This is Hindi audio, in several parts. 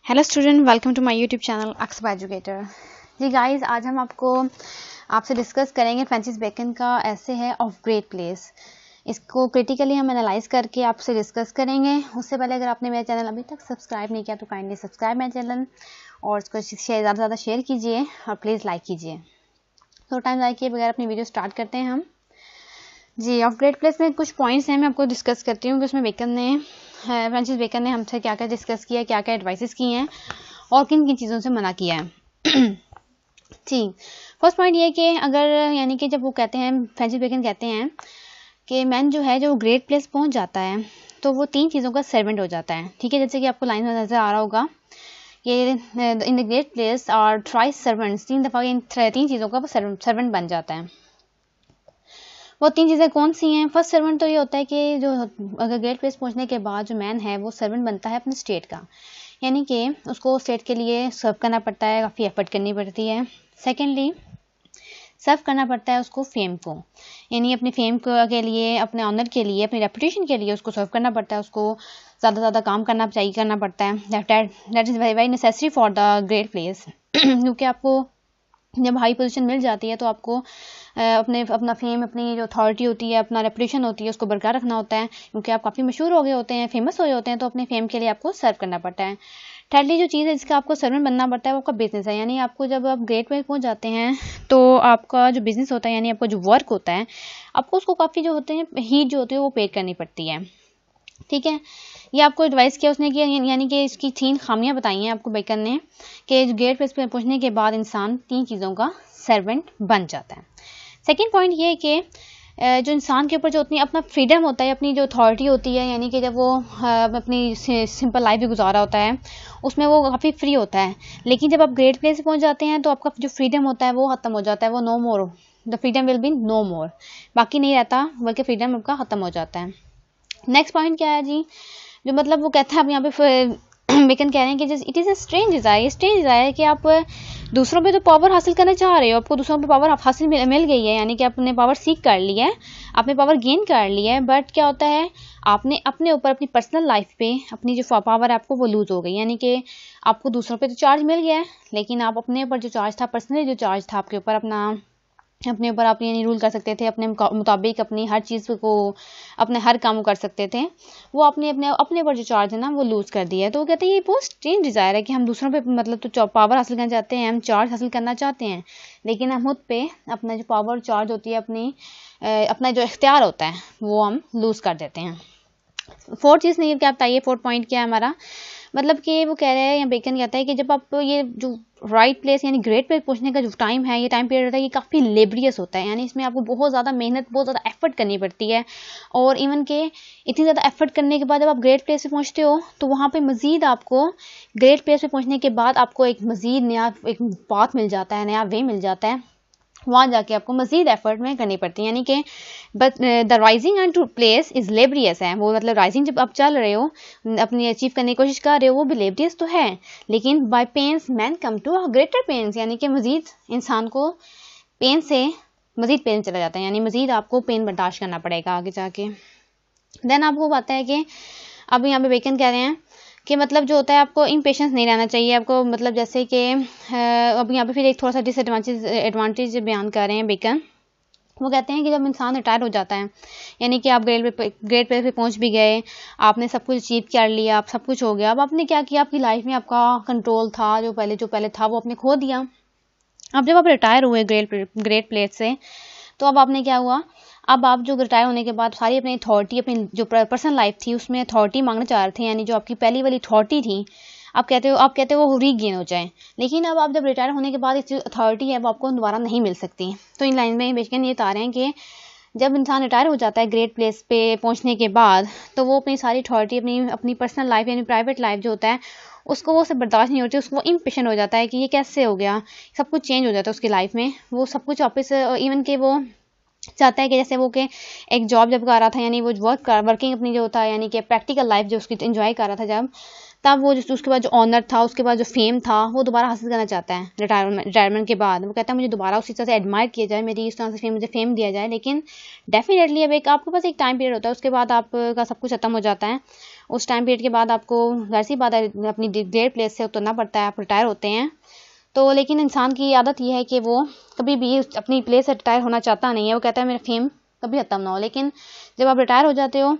Hello student, welcome to my YouTube channel Aksar educator. जी गाइस, आज हम आपसे डिस्कस करेंगे फ्रांसिस बेकन का ऐसे है ऑफ ग्रेट प्लेस। इसको क्रिटिकली हम एनालाइज करके आपसे डिस्कस करेंगे। उससे पहले अगर आपने मेरा चैनल अभी तक सब्सक्राइब नहीं किया तो काइंडली सब्सक्राइब मेरा चैनल और इसको ज़्यादा से ज़्यादा शेयर कीजिए और प्लीज़ लाइक कीजिए। तो टाइम लाइक किए बगैर अपनी वीडियो स्टार्ट करते हैं हम। जी, ऑफ ग्रेट प्लेस में कुछ पॉइंट्स हैं, मैं आपको डिस्कस करती हूँ कि उसमें फ्रांसिस बेकन ने हमसे क्या क्या डिस्कस किया, क्या क्या एडवाइसेस की हैं और किन किन चीज़ों से मना किया है। ठीक, फर्स्ट पॉइंट ये कि अगर यानी कि जब वो कहते हैं, फ्रांसिस बेकन कहते हैं कि मैन जो है जो ग्रेट प्लेस पहुंच जाता है तो वो 3 चीज़ों का सर्वेंट हो जाता है। ठीक है, जैसे कि आपको लाइन में नजर आ रहा होगा कि इन द ग्रेट प्लेस और थ्राइस सर्वेंट्स, 3 दफ़ा इन 3 चीज़ों का सर्वेंट बन जाता है। वो 3 चीज़ें कौन सी हैं? फर्स्ट सर्वेंट तो ये होता है कि जो अगर ग्रेट प्लेस पहुंचने के बाद जो मैन है वो सर्वेंट बनता है अपने स्टेट का, यानी कि उसको स्टेट के लिए सर्व करना पड़ता है, काफ़ी एफर्ट करनी पड़ती है। सेकेंडली, सर्व करना पड़ता है उसको फेम को, यानी अपने फेम के लिए, अपने ऑनर के लिए, अपनी रेपुटेशन के लिए उसको सर्व करना पड़ता है, उसको ज़्यादा से ज़्यादा काम करना पड़ता है। That is very very necessary for the great place. क्योंकि आपको जब हाई पोजीशन मिल जाती है तो आपको अपना फेम, अपनी जो अथॉरिटी होती है, अपना रेपुटेशन होती है, उसको बरकरार रखना होता है। क्योंकि आप काफ़ी मशहूर हो गए होते हैं, फेमस हो गए होते हैं, तो अपने फेम के लिए आपको सर्व करना पड़ता है। थर्डली जो चीज़ है जिसका आपको सर्वेंट बनना पड़ता है वो आपका बिजनेस है, यानी आपको जब आप ग्रेट पे पहुंच जाते हैं तो आपका जो बिजनेस होता है, यानी आपका जो वर्क होता है, आपको उसको काफ़ी जो होते हैं हीट जो होती है वो पे करनी पड़ती है। ठीक है, ये आपको एडवाइस किया उसने किया, यानी कि इसकी 3 खामियां बताई हैं आपको बेकन ने कि ग्रेट प्लेस पे पहुंचने के बाद इंसान 3 चीज़ों का सर्वेंट बन जाता है। सेकेंड पॉइंट ये कि जो इंसान के ऊपर जो अपना फ्रीडम होता है, अपनी जो अथॉरिटी होती है, यानी कि जब वो अपनी सिंपल लाइफ भी गुजारा होता है उसमें वो काफ़ी फ्री होता है। लेकिन जब आप ग्रेट प्लेस पे पहुंच जाते हैं तो आपका जो फ्रीडम होता है वो ख़त्म हो जाता है, वो no more, the freedom will be no more, बाकी नहीं रहता, बल्कि फ्रीडम आपका ख़त्म हो जाता है। नेक्स्ट पॉइंट क्या है जी, जो मतलब वो कहता है, अब यहाँ पे बेकन कह रहे हैं कि it is a strange desire कि आप दूसरों पे तो पावर हासिल करना चाह रहे हो, आपको दूसरों पे पावर हासिल मिल गई है, यानी कि आपने पावर सीख कर ली है, आपने पावर गेन कर ली है, बट क्या होता है आपने अपने ऊपर, अपनी पर्सनल लाइफ पे अपनी जो पावर है आपको वो लूज़ हो गई। यानी कि आपको दूसरों पे तो चार्ज मिल गया है, लेकिन आप अपने ऊपर जो चार्ज था, पर्सनली जो चार्ज था आपके ऊपर, अपने ऊपर आप यानी रूल कर सकते थे, अपने मुताबिक अपनी हर चीज़ को, अपने हर काम कर सकते थे, वो अपने ऊपर जो चार्ज है ना वो लूज़ कर दिया है। तो वो कहते हैं ये बहुत स्ट्रेंज डिज़ायर है कि हम दूसरों पे मतलब तो पावर हासिल करना चाहते हैं, हम चार्ज हासिल करना चाहते हैं, लेकिन हम खुद पे अपना जो पावर चार्ज होती है, अपना जो इख्तियार होता है वो हम लूज़ कर देते हैं। फोर्थ चीज़ नहीं, क्या बताइए फोर्थ पॉइंट क्या है हमारा, मतलब कि वो कह रहे हैं या बेकन कहता है कि जब आप ये जो राइट प्लेस यानी ग्रेट प्लेस पहुंचने का जो टाइम है, ये टाइम पीरियड होता है, ये काफ़ी लेबरियस होता है, यानी इसमें आपको बहुत ज़्यादा मेहनत, बहुत ज़्यादा एफर्ट करनी पड़ती है। और इवन के इतनी ज़्यादा एफर्ट करने के बाद जब आप ग्रेट प्लेस पे पहुंचते हो तो वहाँ पे मज़ीद आपको ग्रेट प्लेस पे पहुंचने के बाद आपको एक मज़ीद नया एक पाथ मिल जाता है, नया वे मिल जाता है, वहाँ जाके आपको मज़ीद एफर्ट में करनी पड़ती है। यानी कि but the rising and to place is laborious है, वो मतलब राइजिंग जब आप चल रहे हो, अपनी अचीव करने की कोशिश कर रहे हो, वो भी लेबरियस तो है, लेकिन by pains man come to a greater pains, यानी कि मज़ीद इंसान को पेन से मज़ीद पेन चला जाता है, यानी मज़ीद आपको पेन बर्दाश्त करना पड़ेगा आगे जाके। देन आपको बात है कि अब यहाँ पे बेकन कह रहे हैं कि मतलब जो होता है आपको इम्पेशेंस नहीं रहना चाहिए, आपको मतलब जैसे कि अब यहाँ पे फिर एक थोड़ा सा एडवांटेज बयान कर रहे हैं बेकन। वो कहते हैं कि जब इंसान रिटायर हो जाता है, यानी कि आप ग्रेट प्लेस पे पहुंच भी गए, आपने सब कुछ अचीव कर लिया, आप सब कुछ हो गया, अब आपने क्या किया, आपकी लाइफ में आपका कंट्रोल था, जो पहले था वो आपने खो दिया। अब जब आप रिटायर हुए ग्रेट प्लेस से, तो अब आपने क्या हुआ, अब आप जो रिटायर होने के बाद सारी अपनी अथॉरिटी, अपनी जो पर्सनल लाइफ थी उसमें अथॉरिटी मांगना चाह रहे थे, यानी जो आपकी पहली वाली अथॉरिटी थी, आप कहते हो वो रीगेन हो जाए, लेकिन अब आप जब रिटायर होने के बाद इस जो अथॉरिटी है वो आपको दोबारा नहीं मिल सकती। तो इन लाइन में बेशक ये बता रहे हैं कि जब इंसान रिटायर हो जाता है ग्रेट प्लेस पे पहुंचने के बाद, तो वो अपनी सारी अथॉरिटी, अपनी पर्सनल लाइफ यानी प्राइवेट लाइफ जो होता है उसको वो सब बर्दाश्त नहीं होती, उसको इम्पेशेंट हो जाता है कि ये कैसे हो गया, सब कुछ चेंज हो जाता है उसकी लाइफ में, वो सब कुछ वापस, इवन के वो चाहता है कि जैसे वो के एक जॉब जब कर रहा था, यानी वो वर्किंग अपनी जो था, यानी कि प्रैक्टिकल लाइफ जो उसकी एंजॉय कर रहा था जब, तब वो उसके बाद जो ऑनर था, उसके बाद जो फेम था, वो दोबारा हासिल करना चाहता है रिटायरमेंट के बाद। वो कहता है मुझे दोबारा उसी तरह से एडमायर किया जाए, मेरी इस तरह से मुझे फेम दिया जाए। लेकिन डेफिनेटली अब एक आपके पास एक टाइम पीरियड होता है, उसके बाद आपका सब कुछ खत्म हो जाता है। उस टाइम पीरियड के बाद आपको वैसी बात है अपनी ग्रेट प्लेस से उतरना पड़ता है, आप रिटायर होते हैं। तो लेकिन इंसान की आदत ये है कि वो कभी भी अपनी प्लेस से रिटायर होना चाहता नहीं है। वो कहता है मेरा फेम कभी खत्म ना हो। लेकिन जब आप रिटायर हो जाते हो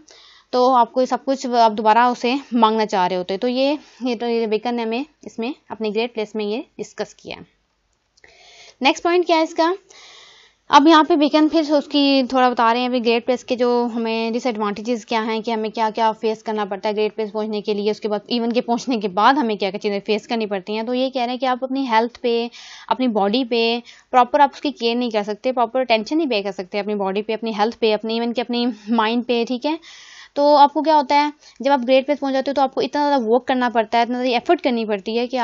तो आपको सब कुछ आप दोबारा उसे मांगना चाह रहे होते। तो ये बेकन ने हमें इसमें अपनी ग्रेट प्लेस में ये डिस्कस किया है। नेक्स्ट पॉइंट क्या है इसका, अब यहाँ पे बेकन फिर उसकी थोड़ा बता रहे हैं अभी ग्रेट प्लेस के जो हमें डिसएडवांटेजेस क्या हैं, कि हमें क्या क्या फेस करना पड़ता है ग्रेट प्लेस पहुँचने के लिए, उसके बाद इवन के पहुँचने के बाद हमें क्या क्या चीज़ें फेस करनी पड़ती हैं। तो ये कह रहे हैं कि आप अपनी हेल्थ पे, अपनी बॉडी पे प्रॉपर आप उसकी केयर नहीं कर सकते, प्रॉपर अटेंशन नहीं पे कर सकते अपनी बॉडी पे, अपनी हेल्थ पे, अपनी इवन के अपनी माइंड पे, ठीक है। तो आपको क्या होता है जब आप ग्रेट प्लेस पहुँच जाते हो तो आपको इतना ज़्यादा वर्क करना पड़ता है, इतना ज़्यादा एफर्ट करनी पड़ती है कि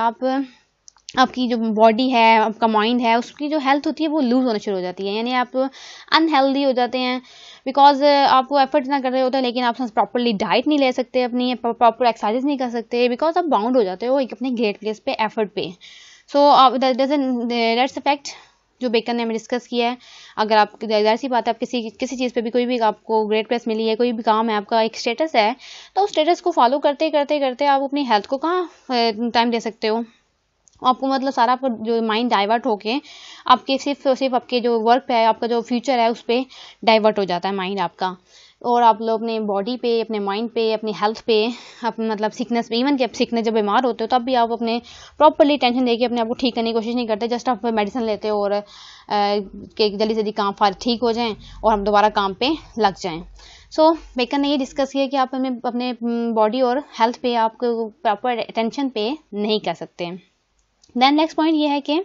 आपकी जो बॉडी है, आपका माइंड है, उसकी जो हेल्थ होती है वो लूज होना शुरू हो जाती है, यानी आप अनहेल्दी हो जाते हैं। बिकॉज आप वो एफर्ट ना कर रहे होते हैं, लेकिन आप प्रॉपरली डाइट नहीं ले सकते, अपनी प्रॉपर एक्सरसाइज नहीं कर सकते, बिकॉज आप बाउंड हो जाते हो एक अपने ग्रेट प्लेस पे एफर्ट पे। सो दैट्स अफेक्ट जो बेकन ने हमें डिस्कस किया है। अगर आप जाहिर सी बात है आप किसी चीज़ पे भी कोई भी आपको ग्रेट प्लेस मिली है, कोई भी काम है, आपका एक स्टेटस है, तो उस स्टेटस को फॉलो करते करते करते आप अपनी हेल्थ को कहाँ टाइम दे सकते हो। आपको मतलब सारा जो माइंड डाइवर्ट होके आपके सिर्फ आपके जो वर्क पे है, आपका जो फ्यूचर है उस पर डाइवर्ट हो जाता है माइंड आपका। और आप लोग अपने बॉडी पे, अपने माइंड पे, अपनी हेल्थ पे, अपने मतलब सिकनेस पे, इवन कि आप सिकनेस जब बीमार होते हो तब भी आप अपने प्रॉपरली टेंशन देके अपने आप को ठीक करने की कोशिश नहीं करते। जस्ट आप मेडिसिन लेते हो और कि जल्दी से जल्दी काम ठीक हो जाएं और हम दोबारा काम पे लग जाएं। सो बेकन ने ये डिस्कस किया कि आप अपने बॉडी और हेल्थ पे आपको प्रॉपर अटेंशन पे नहीं कर सकते। देन नेक्स्ट पॉइंट ये है कि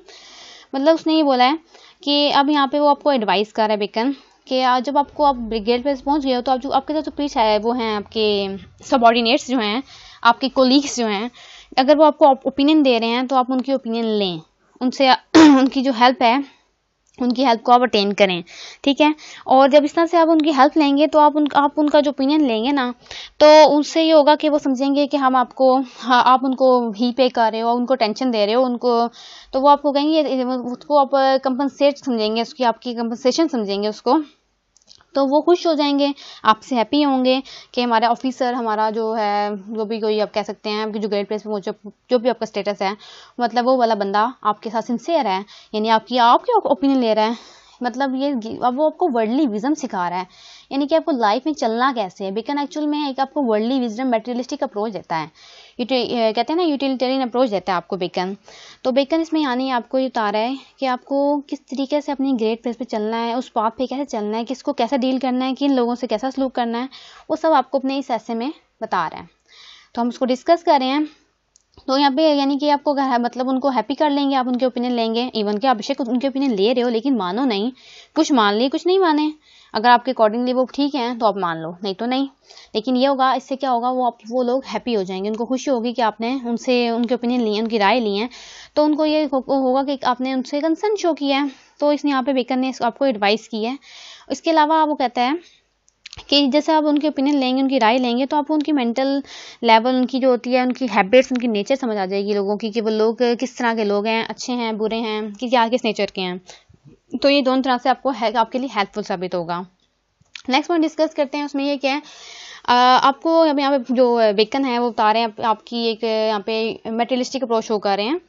मतलब उसने ये बोला है कि अब यहाँ पे वो आपको एडवाइस कर रहा है बेकन कि जब आप ग्रेट प्लेस पहुँच गए हो तो आप जो आपके साथ जो पीछे है वो हैं आपके सबऑर्डिनेट्स जो हैं, आपके कोलीग्स जो हैं, अगर वो आपको ओपिनियन दे रहे हैं तो आप उनकी ओपिनियन लें, उनसे उनकी जो हेल्प है उनकी हेल्प को आप अटेंड करें, ठीक है। और जब इस तरह से आप उनकी हेल्प लेंगे तो आप उनका जो ओपिनियन लेंगे ना, तो उससे ये होगा कि वो समझेंगे कि आप उनको ही पे कर रहे हो, उनको टेंशन दे रहे हो उनको, तो वो आपको कहेंगे, उसको आप कंपनसेट समझेंगे, उसकी आपकी कंपनसेशन समझेंगे उसको, तो वो खुश हो जाएंगे, आपसे हैप्पी होंगे कि हमारा ऑफिसर, हमारा जो है, जो भी कोई आप कह सकते हैं कि जो ग्रेट प्लेस पे जो भी आपका स्टेटस है, मतलब वो वाला बंदा आपके साथ सिंसियर है, यानी आपकी ओपिनियन ले रहा है। मतलब ये अब वो आपको वर्ल्डली विजडम सिखा रहा है, यानी कि आपको लाइफ में चलना कैसे है। बेकन एक्चुअल में एक आपको वर्ल्डली विजडम, मटेरियलिस्टिक अप्रोच देता है, कहते हैं ना यूटिलिटेरियन अप्रोच देता है आपको बेकन। तो बेकन इसमें यानी आपको ये बता रहा है कि आपको किस तरीके से अपनी ग्रेट प्लेस पे चलना है, उस पाथ पे कैसे चलना है, किसको कैसे डील करना है, किन लोगों से कैसा सलूक करना है, वो सब आपको अपने इस ऐसे में बता रहा है। तो हम उसको डिस्कस कर रहे हैं। तो यहाँ पे यानी कि आपको मतलब उनको हैप्पी कर लेंगे, आप उनके ओपिनियन लेंगे, इवन कि आप बेशक उनके ओपिनियन ले रहे हो लेकिन मानो नहीं, कुछ मान लिए कुछ नहीं माने, अगर आपके अकॉर्डिंगली वो ठीक है तो आप मान लो, नहीं तो नहीं। लेकिन ये होगा, इससे क्या होगा, वो लोग हैप्पी हो जाएंगे, उनको खुशी होगी कि आपने उनसे उनके ओपिनियन लिए, उनकी राय ली है, तो उनको ये होगा कि आपने उनसे कंसर्न शो किया है। तो इसने यहाँ पे बेकन ने आपको एडवाइस की है। इसके अलावा वो कहता है कि जैसे आप उनके ओपिनियन लेंगे, उनकी राय लेंगे, तो आपको उनकी मेंटल लेवल, उनकी जो होती है, उनकी हैबिट्स, उनकी नेचर समझ आ जाएगी लोगों की, कि वो लोग किस तरह के लोग हैं, अच्छे हैं, बुरे हैं, किस नेचर के हैं। तो ये दोनों तरह से आपके लिए हेल्पफुल साबित होगा। नेक्स्ट पॉइंट डिस्कस करते हैं, उसमें ये क्या है, आपको यहाँ पे जो बेकन है वो बता रहे हैं आपकी एक यहाँ पे मटेरियलिस्टिक अप्रोच शो कर रहे हैं।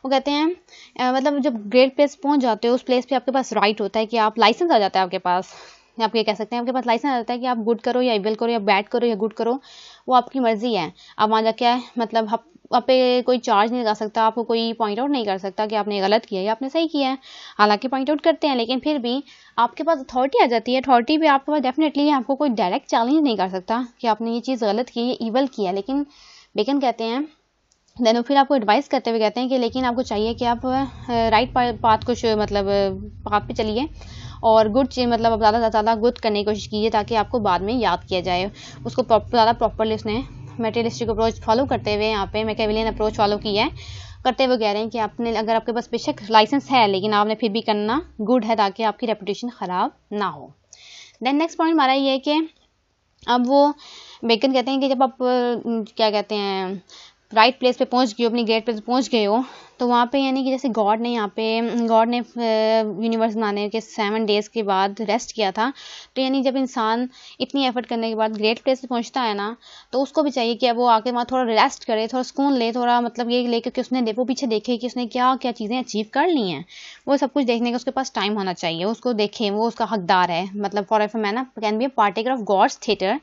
वो कहते हैं मतलब जब ग्रेट प्लेस पहुँच जाते हो, उस प्लेस पे आपके पास राइट होता है कि आप लाइसेंस आ जाता है आपके पास, आप ये कह सकते हैं आपके पास लाइसेंस आ जाता है कि आप गुड करो या इविल करो या बैड करो या गुड करो, वो आपकी मर्जी है। आप वहाँ जाके मतलब आप पे कोई चार्ज नहीं लगा सकता, आपको कोई पॉइंट आउट नहीं कर सकता कि आपने गलत किया या आपने सही किया है। हालांकि पॉइंट आउट करते हैं, लेकिन फिर भी आपके पास अथॉरिटी आ जाती है। अथॉरिटी पे आपके पास डेफिनेटली आपको कोई डायरेक्ट चैलेंज नहीं कर सकता कि आपने ये चीज़ गलत की, ये इवल किया। लेकिन बेकन कहते हैं, देन फिर आपको एडवाइस करते हुए कहते हैं कि लेकिन आपको चाहिए कि आप राइट पाथ पाथ पे चलिए और गुड चीज मतलब आप ज़्यादा से ज़्यादा गुड करने की कोशिश कीजिए, ताकि आपको बाद में याद किया जाए। उसको ज़्यादा प्रॉपरली उसने मटेरियलिस्टिक अप्रोच फॉलो करते हुए यहाँ पे मैकियावेलियन अप्रोच फॉलो की है, करते हुए कह रहे हैं कि आपने, अगर आपके पास बेशक लाइसेंस है लेकिन आपने फिर भी करना गुड है, ताकि आपकी रेपुटेशन ख़राब ना हो। देन नेक्स्ट पॉइंट हमारा ये है कि अब वो बेकन कहते हैं कि जब आप क्या कहते हैं राइट प्लेस पे पहुंच गए हो, अपनी ग्रेट प्लेस पे पहुंच गए हो, तो वहाँ पे यानी कि जैसे गॉड ने यूनिवर्स बनाने के 7 डेज़ के बाद रेस्ट किया था, तो यानी जब इंसान इतनी एफर्ट करने के बाद ग्रेट प्लेस पे पहुंचता है ना, तो उसको भी चाहिए कि अब वो आके वहाँ थोड़ा रेस्ट करे, थोड़ा सुकून ले, थोड़ा मतलब ये ले कि उसने वो पीछे देखे कि उसने क्या क्या चीज़ें अचीव कर ली हैं, वो सब कुछ देखने का उसके पास टाइम होना चाहिए, उसको देखें, वो उसका हकदार है। मतलब for if man can be a partaker of God's theatre,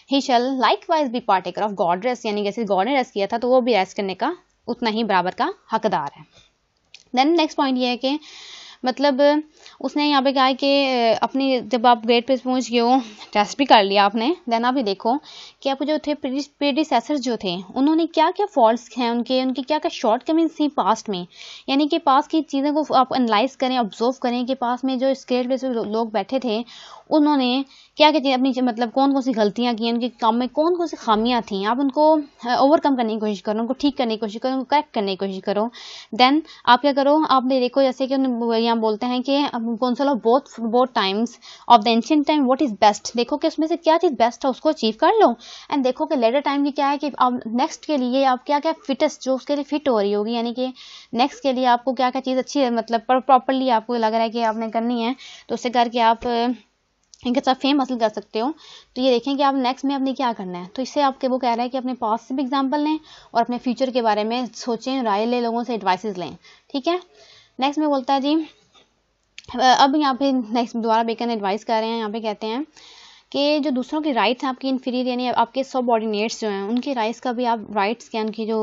he shall likewise be partaker of God rest, यानी जैसे गॉड ने रेस्ट किया था तो वो भी रेस्ट करने का उतना ही बराबर का हकदार है। देन नेक्स्ट पॉइंट ये है कि मतलब उसने यहाँ पे कहा है कि अपनी जब आप ग्रेट प्लेस पहुँच गए हो, टेस्ट भी कर लिया आपने, देन आप ये देखो कि आपको जो थे प्रीडिसेसर्स जो थे उन्होंने क्या क्या फॉल्ट्स हैं, उनकी क्या क्या शॉर्ट कमिंग्स थी पास्ट में, यानी कि पास्ट की चीज़ों को आप एनालाइज करें, ऑब्जर्व करें कि पास्ट में जो ग्रेट प्लेस पे लोग बैठे थे उन्होंने क्या क्या चीज़ अपनी मतलब कौन कौन सी गलतियाँ की, उनके काम में कौन कौन सी खामियाँ थी, आप उनको ओवरकम करने की कोशिश करो, उनको ठीक करने की कोशिश करो, उनको करेक्ट करने की कोशिश करो। देन आप क्या करो, आपने देखो जैसे कि यहाँ बोलते हैं कि council of both times of the ancient time what is best, देखो कि उसमें से क्या चीज़ बेस्ट है उसको अचीव कर लो, एंड देखो कि लेटर टाइम की क्या है कि आप नेक्स्ट के लिए आप क्या क्या फिटेस्ट जो उसके लिए फिट हो रही होगी, यानी कि नेक्स्ट के लिए आपको क्या क्या चीज़ अच्छी है, मतलब प्रॉपरली आपको लग रहा है कि आपने करनी है, तो उससे करके आप इनके साथ फेम हासिल कर सकते हो। तो ये देखें कि आप नेक्स्ट में अपने क्या करना है, तो इससे आपके वो कह रहा है कि अपने पास्ट से भी एग्जाम्पल लें और अपने फ्यूचर के बारे में सोचें, राय लें, लोगों से एडवाइसेस लें। ठीक है, नेक्स्ट में बोलता है जी, अब यहाँ पे नेक्स्ट दोबारा बेकन एडवाइस कर रहे हैं, यहाँ पे कहते हैं कि जो दूसरों के राइट्स हैं आपकी इन्फीरियर यानी आपके सबऑर्डिनेट्स जो हैं उनके राइट्स का भी आप राइट्स के उनकी जो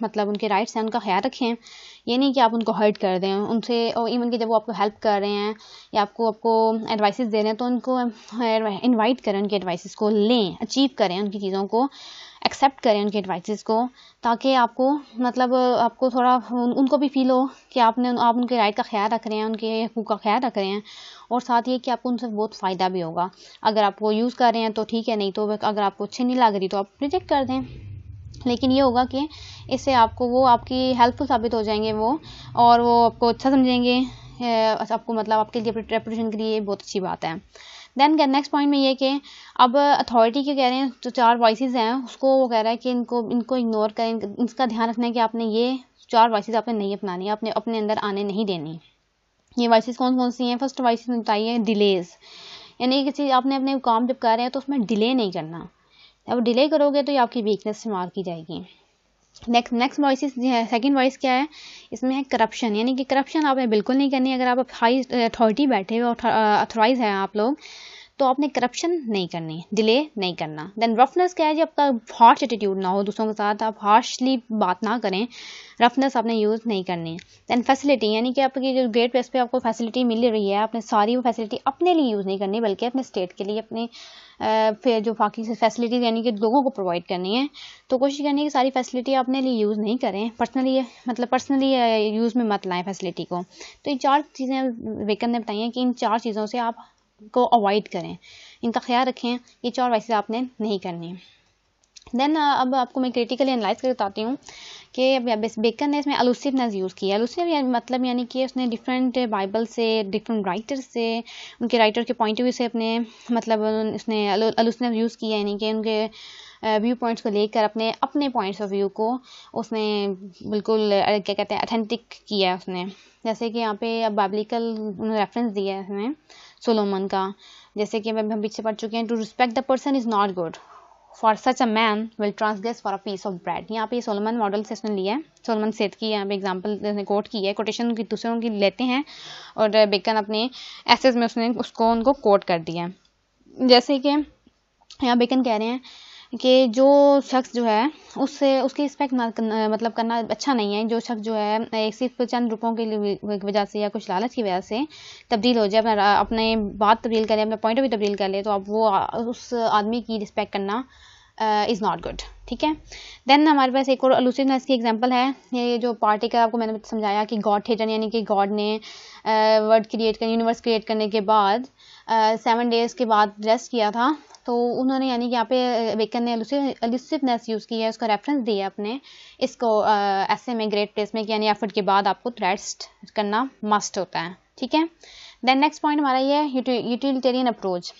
मतलब उनके राइट्स हैं उनका ख्याल रखें, ये नहीं कि आप उनको हर्ट कर दें उनसे, और इवन कि जब वो आपको हेल्प कर रहे हैं या आपको एडवाइसेस दे रहे हैं तो उनको इनवाइट करें, उनके एडवाइसेस को लें, अचीव करें, उनकी चीज़ों को एक्सेप्ट करें, उनके एडवाइसेस को, ताकि आपको मतलब आपको थोड़ा उनको भी फील हो कि आप उनके राइट का ख्याल रख रहे हैं, उनके हकूक़ का ख्याल रख रहे हैं, और साथ ये कि आपको उनसे बहुत फ़ायदा भी होगा। अगर आप वो यूज़ कर रहे हैं तो ठीक है, नहीं तो अगर आपको अच्छी नहीं लग रही तो आप रिजेक्ट कर दें, लेकिन ये होगा कि इससे आपको वो आपकी हेल्पफुल साबित हो जाएंगे वो, और वो आपको अच्छा समझेंगे, आपको मतलब आपके लिए रेपुटेशन के लिए बहुत अच्छी बात है। देन नेक्स्ट पॉइंट में ये कि अब अथॉरिटी के कह रहे हैं जो 4 वॉइसेस हैं उसको वो कह रहा है कि इनको इग्नोर करें, इसका ध्यान रखना है कि आपने ये 4 वॉइसेस आपने नहीं अपनानी, आपने अपने अंदर आने नहीं देनी। ये वॉइसेस कौन कौन सी हैं? फर्स्ट वॉइस बताइए डिलेज, यानी किसी आपने अपने काम जब कर रहे हैं तो उसमें डिले नहीं करना, अब डिले करोगे तो ये आपकी वीकनेस से मार्क की जाएगी। नेक्स्ट वॉइस सेकंड वॉइस क्या है, इसमें है करप्शन, यानी कि करप्शन आपने बिल्कुल नहीं करनी। अगर आप हाई अथॉरिटी बैठे हुए अथोराइज हैं आप लोग तो आपने करप्शन नहीं करनी, डिले नहीं करना। देन रफनेस क्या है, जब आपका हार्श एटीट्यूड ना हो, दूसरों के साथ आप हार्शली बात ना करें, रफनेस आपने यूज़ नहीं करनी। देन फैसिलिटी, यानी कि आपकी जो ग्रेट प्लेस पे आपको फैसिलिटी मिल रही है आपने सारी वो फैसिलिटी अपने लिए यूज़ नहीं करनी, बल्कि अपने स्टेट के लिए, अपने फिर जो बाकी फैसिलिटीज़ यानी कि लोगों को प्रोवाइड करनी है, तो कोशिश करनी है कि सारी फैसिलिटी अपने लिए यूज़ नहीं करें, पर्सनली यूज़ में मत लाएं फैसिलिटी को। तो ये 4 चीज़ें वेकन ने बताई हैं कि इन 4 चीज़ों से आप को अवॉइड करें, इनका ख्याल रखें, ये 4 वैसे आपने नहीं करनी। देन अब आपको मैं क्रिटिकली एनालाइज कर बताती हूँ कि बेकन ने इसमें अलूसिवनेस यूज़ किया। अलूसिव मतलब यानी कि उसने डिफरेंट बाइबल से, डिफरेंट राइटर से, उनके राइटर के पॉइंट ऑफ व्यू से अपने मतलब उसने अलूसिवनेस यूज़ किया, यानी कि उनके व्यू पॉइंट्स को लेकर अपने पॉइंट्स ऑफ व्यू को उसने बिल्कुल क्या कहते हैं अथेंटिक किया उसने। जैसे कि यहाँ पे बाइबलिकल रेफरेंस दिया है इसमें सोलोमन का, जैसे कि हम पीछे पढ़ चुके हैं, to respect the person is not good, for such a man will transgress for a piece of bread. यहाँ पे सोलोमन मॉडल से उसने लिया है, सोलोमन सेठ की यहाँ पे एग्जांपल कोट की है, कोटेशन की दूसरों की लेते हैं और बेकन अपने एसेस में उसने उनको कोट कर दिया है। जैसे कि यहाँ बेकन कह रहे हैं कि जो शख्स जो है उसकी रिस्पेक्ट मतलब करना अच्छा नहीं है, जो शख्स जो है एक सिर्फ चंद रुपयों के वजह से या कुछ लालच की वजह से तब्दील हो जाए, अपने बात तब्दील करे, अपने पॉइंट ऑफ व्यू तब्दील कर ले, तो अब वो उस आदमी की रिस्पेक्ट करना इज़ नॉट गुड। ठीक है, देन हमारे पास एक और अलूसिवनेस की एग्जांपल है, ये जो पार्टी का आपको मैंने समझाया कि गॉड थिएटर, यानी कि गॉड ने वर्ड क्रिएट कर यूनिवर्स क्रिएट करने के बाद 7 डेज़ के बाद रेस्ट किया था, तो उन्होंने यानी कि यहाँ पे बेकन ने अलूसिवनेस यूज़ की है, उसका रेफरेंस दिया अपने इसको ऐसे में ग्रेट प्लेस में कि यानी एफर्ट के बाद आपको रेस्ट करना मस्ट होता है। ठीक है, देन नेक्स्ट पॉइंट हमारा ये है यूटिलिटेरियन अप्रोच।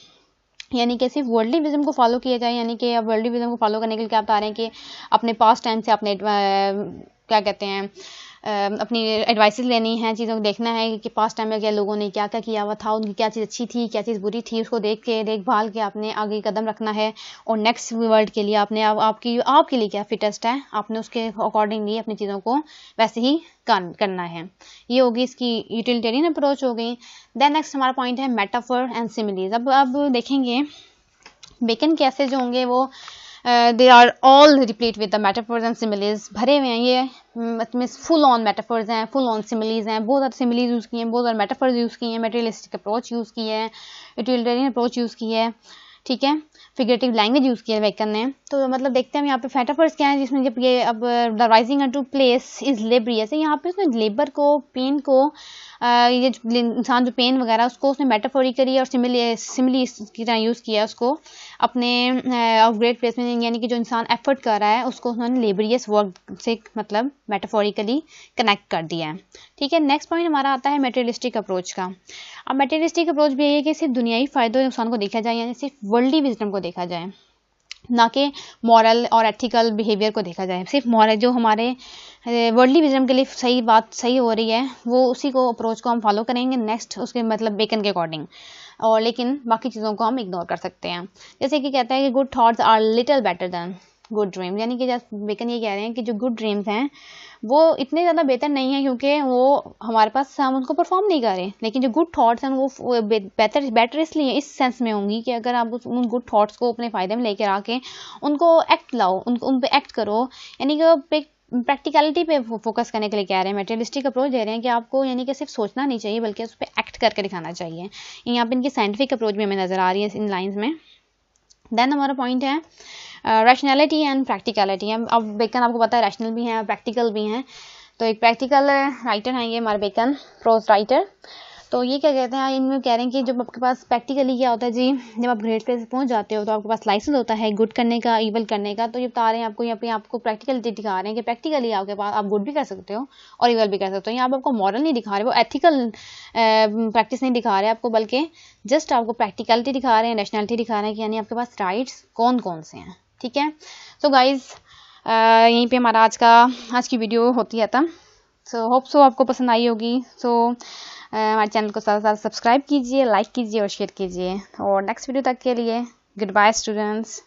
यानी कि सिर्फ वर्ल्डली विजन को फॉलो किया जाए, यानी कि अब वर्ल्डली विजन को फॉलो करने के लिए क्या बता रहे हैं कि अपने पास टाइम से अपने क्या कहते हैं अपनी एडवाइसेस लेनी है, चीज़ों को देखना है कि पास टाइम में क्या लोगों ने क्या क्या किया हुआ था, उनकी क्या चीज़ अच्छी थी, क्या चीज़ बुरी थी, उसको देखभाल के आपने आगे कदम रखना है। और नेक्स्ट वर्ल्ड के लिए आपने आपके लिए क्या फिटेस्ट है, आपने उसके अकॉर्डिंगली अपनी चीज़ों को वैसे ही करना है। ये होगी इसकी यूटिलिटेरियन अप्रोच हो गई। देन नेक्स्ट हमारा पॉइंट है मेटाफर एंड सिमिलीज। अब देखेंगे बेकन कैसे जो होंगे वो they are all replete with the metaphors and similes, भरे हुए हैं ये, मतलब फुल ऑन मेटाफर्स हैं, फुल ऑन सिमिलीज हैं, बहुत सारे सिमिलीज यूज़ किए हैं, बहुत सारे मेटाफर्स यूज़ किए हैं, मटेरियलिस्टिक अप्रोच यूज़ की है, यूटिलिटेरियन अप्रोच यूज़ की है, ठीक है, फिगरेटिव लैंग्वेज यूज़ की है बेकन ने। तो मतलब देखते हैं यहाँ पे मेटाफर्स क्या है, जिसमें जब ये अब the rising into place is laborious है, यहाँ पे उसने लेबर को, पेन को, ये इंसान जो पेन वगैरह उसको उसने मेटाफोरिकली और सिमिली की तरह यूज़ किया उसको अपने ऑफ ग्रेट प्लेस में, यानी कि जो इंसान एफर्ट कर रहा है उसको उन्होंने लेबरियस वर्क से मतलब मेटाफोरिकली कनेक्ट कर दिया है, ठीक है। नेक्स्ट पॉइंट हमारा आता है मटेरियलिस्टिक अप्रोच का। अब मटेरियलिस्टिक अप्रोच भी यही है कि सिर्फ दुनियाई फ़ायदों नुकसान को देखा जाए, यानी सिर्फ वर्ल्डली विजडम को देखा जाए, ना कि मॉरल और एथिकल बिहेवियर को देखा जाए। सिर्फ मॉरल जो हमारे वर्ल्डली विजडम के लिए सही बात सही हो रही है वो उसी को अप्रोच को हम फॉलो करेंगे नेक्स्ट उसके मतलब बेकन के अकॉर्डिंग, और लेकिन बाकी चीज़ों को हम इग्नोर कर सकते हैं। जैसे कि कहता है कि good thoughts are little better than good dream, यानी कि जैसे बेकन ये कह रहे हैं कि जो गुड ड्रीम्स हैं वो इतने ज़्यादा बेहतर नहीं है क्योंकि वो हमारे पास हम उनको परफॉर्म नहीं कर रहे, लेकिन जो गुड थॉट्स हैं वो बेटर इसलिए इस सेंस में होंगी कि अगर आप उन गुड थॉट्स को अपने फ़ायदे में लेकर आके उनको एक्ट लाओ, उन पे एक्ट करो, यानी कि प्रैक्टिकलिटी पे फोकस करने के लिए कह रहे हैं। मटेरियलिस्टिक अप्रोच दे रहे हैं कि आपको यानी कि सिर्फ सोचना नहीं चाहिए बल्कि उस पर एक्ट करके दिखाना चाहिए। यहाँ पे इनकी साइंटिफिक अप्रोच भी हमें नज़र आ रही है इन लाइन्स में। देन हमारा पॉइंट है रैशनैलिटी एंड प्रैक्टिकलिटी। अब बेकन आपको पता है रैशनल भी हैं और प्रैक्टिकल भी हैं, तो एक प्रैक्टिकल राइटर हैं ये हमारे बेकन, प्रोज राइटर। तो ये क्या कहते हैं, इनमें कह रहे हैं कि जब आपके पास प्रैक्टिकली क्या होता है जी, जब आप ग्रेट प्लेस पहुंच जाते हो तो आपके पास लाइसेंस होता है गुड करने का, इवल करने का। तो ये बता रहे हैं आपको, यहाँ पे आपको प्रैक्टिकलिटी दिखा रहे हैं कि प्रैक्टिकली आपके पास आप गुड भी कर सकते हो और इवल भी कर सकते हो। यहाँ पे आपको मॉरल नहीं दिखा रहे, वो एथिकल प्रैक्टिस नहीं दिखा रहे आपको, बल्कि जस्ट आपको प्रैक्टिकलिटी दिखा रहे हैं, नेशनलिटी दिखा रहे हैं कि यानी आपके पास राइट्स कौन कौन से हैं, ठीक है। सो गाइज यहीं पे हमारा आज की वीडियो होती है तब। सो होप सो आपको पसंद आई होगी। सो हमारे चैनल को साथ साथ सब्सक्राइब कीजिए, लाइक कीजिए और शेयर कीजिए। और नेक्स्ट वीडियो तक के लिए गुड बाय स्टूडेंट्स।